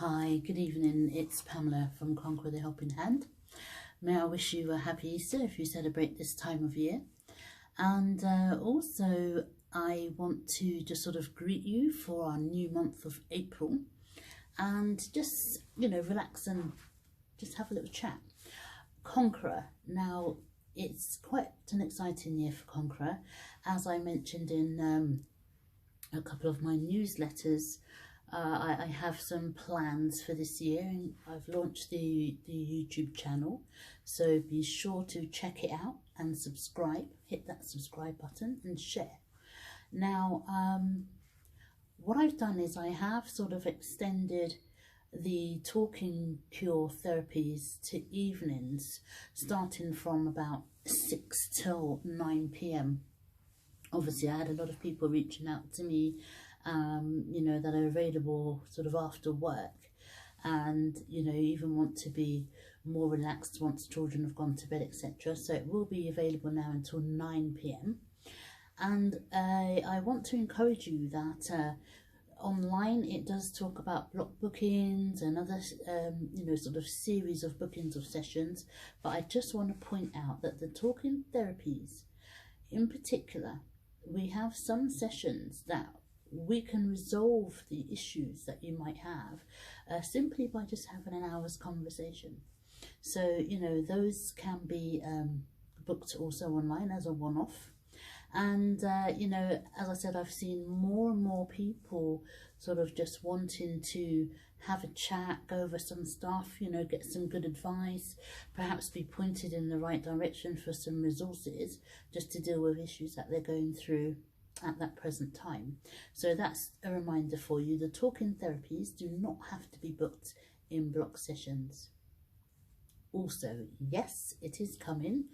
Hi, good evening. It's Pamela from Conquer the Helping Hand. May I wish you a happy Easter if you celebrate this time of year. And also, I want to just sort of greet you for our new month of April and just, relax and just have a little chat. Conqueror. Now, it's quite an exciting year for Conqueror. As I mentioned in a couple of my newsletters, I have some plans for this year, and I've launched the YouTube channel, so be sure to check it out and subscribe. Hit that subscribe button and share. Now, what I've done is I have sort of extended the talking cure therapies to evenings, starting from about 6 till 9 p.m. Obviously, I had a lot of people reaching out to me, that are available sort of after work, and even want to be more relaxed once children have gone to bed, etc. So it will be available now until 9 p.m. And I want to encourage you that online it does talk about block bookings and other sort of series of bookings of sessions, but I just want to point out that the talking therapies in particular, we have some sessions that we can resolve the issues that you might have simply by just having an hour's conversation. So, those can be booked also online as a one-off. And, as I said, I've seen more and more people sort of just wanting to have a chat, go over some stuff, get some good advice, perhaps be pointed in the right direction for some resources just to deal with issues that they're going through at that present time. So that's a reminder for you. The talking therapies do not have to be booked in block sessions. Also, yes, it is coming.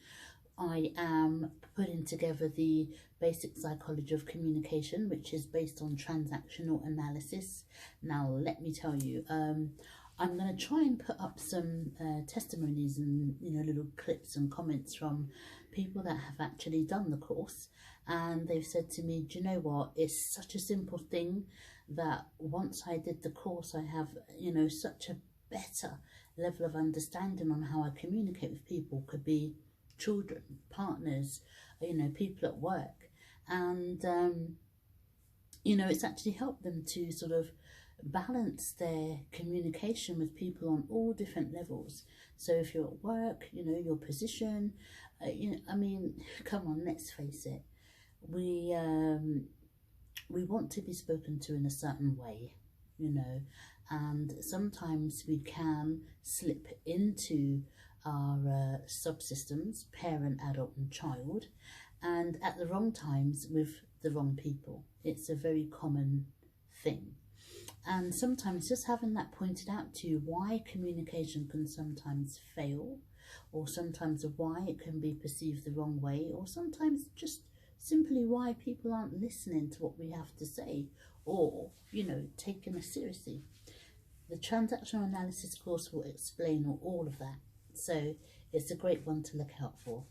I am putting together the basic psychology of communication, which is based on transactional analysis. Now, let me tell you, I'm going to try and put up some testimonies and little clips and comments from people that have actually done the course, and they've said to me, do you know what, it's such a simple thing that once I did the course I have such a better level of understanding on how I communicate with people. Could be children, partners, people at work, and it's actually helped them to sort of balance their communication with people on all different levels. So if you're at work, your position, come on, let's face it, we want to be spoken to in a certain way, and sometimes we can slip into our subsystems, parent, adult and child, and at the wrong times with the wrong people. It's a very common thing. And sometimes just having that pointed out to you, why communication can sometimes fail, or sometimes why it can be perceived the wrong way, or sometimes just simply why people aren't listening to what we have to say, or, taking us seriously. The transactional analysis course will explain all of that. So it's a great one to look out for.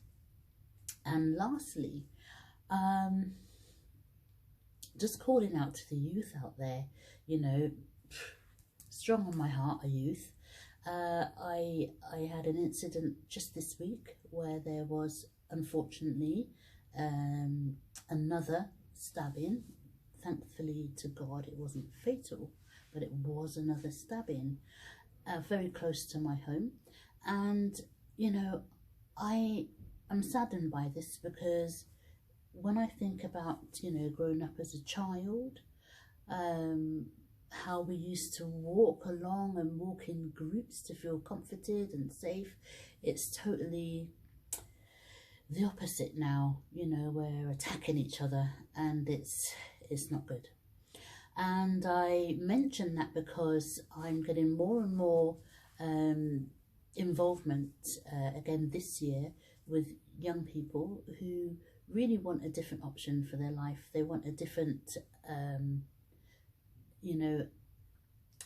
And lastly, just calling out to the youth out there, strong on my heart are youth. I had an incident just this week where there was, unfortunately, another stabbing. Thankfully to God it wasn't fatal, but it was another stabbing very close to my home. And I am saddened by this, because when I think about growing up as a child, how we used to walk along and walk in groups to feel comforted and safe, it's totally the opposite now. We're attacking each other, and it's not good. And I mention that because I'm getting more and more involvement again this year with young people who really want a different option for their life. They want a different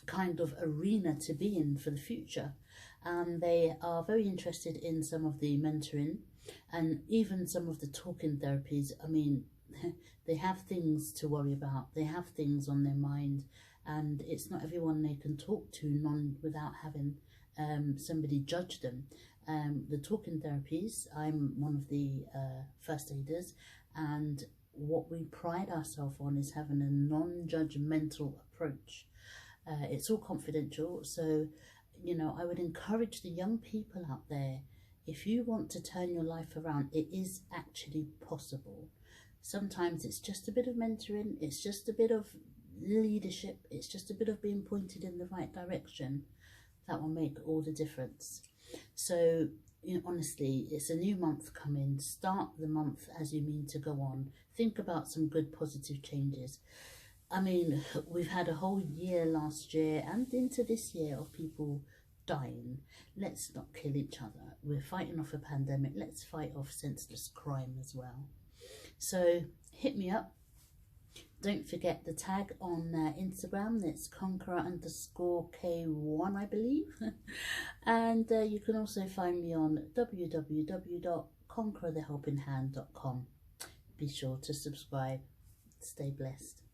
kind of arena to be in for the future, and they are very interested in some of the mentoring and even some of the talking therapies. I mean, they have things to worry about, they have things on their mind, and it's not everyone they can talk to without having somebody judge them. The talking therapies, I'm one of the first aiders, and what we pride ourselves on is having a non-judgmental approach. It's all confidential, so you know, I would encourage the young people out there, if you want to turn your life around, it is actually possible. Sometimes it's just a bit of mentoring, it's just a bit of leadership, it's just a bit of being pointed in the right direction that will make all the difference. So, you know, honestly, it's a new month coming. Start the month as you mean to go on. Think about some good positive changes. I mean, we've had a whole year last year and into this year of people dying. Let's not kill each other. We're fighting off a pandemic. Let's fight off senseless crime as well. So hit me up. Don't forget the tag on Instagram. That's conqueror_K1, I believe. And you can also find me on www.conquerorthehelpinghand.com. Be sure to subscribe. Stay blessed.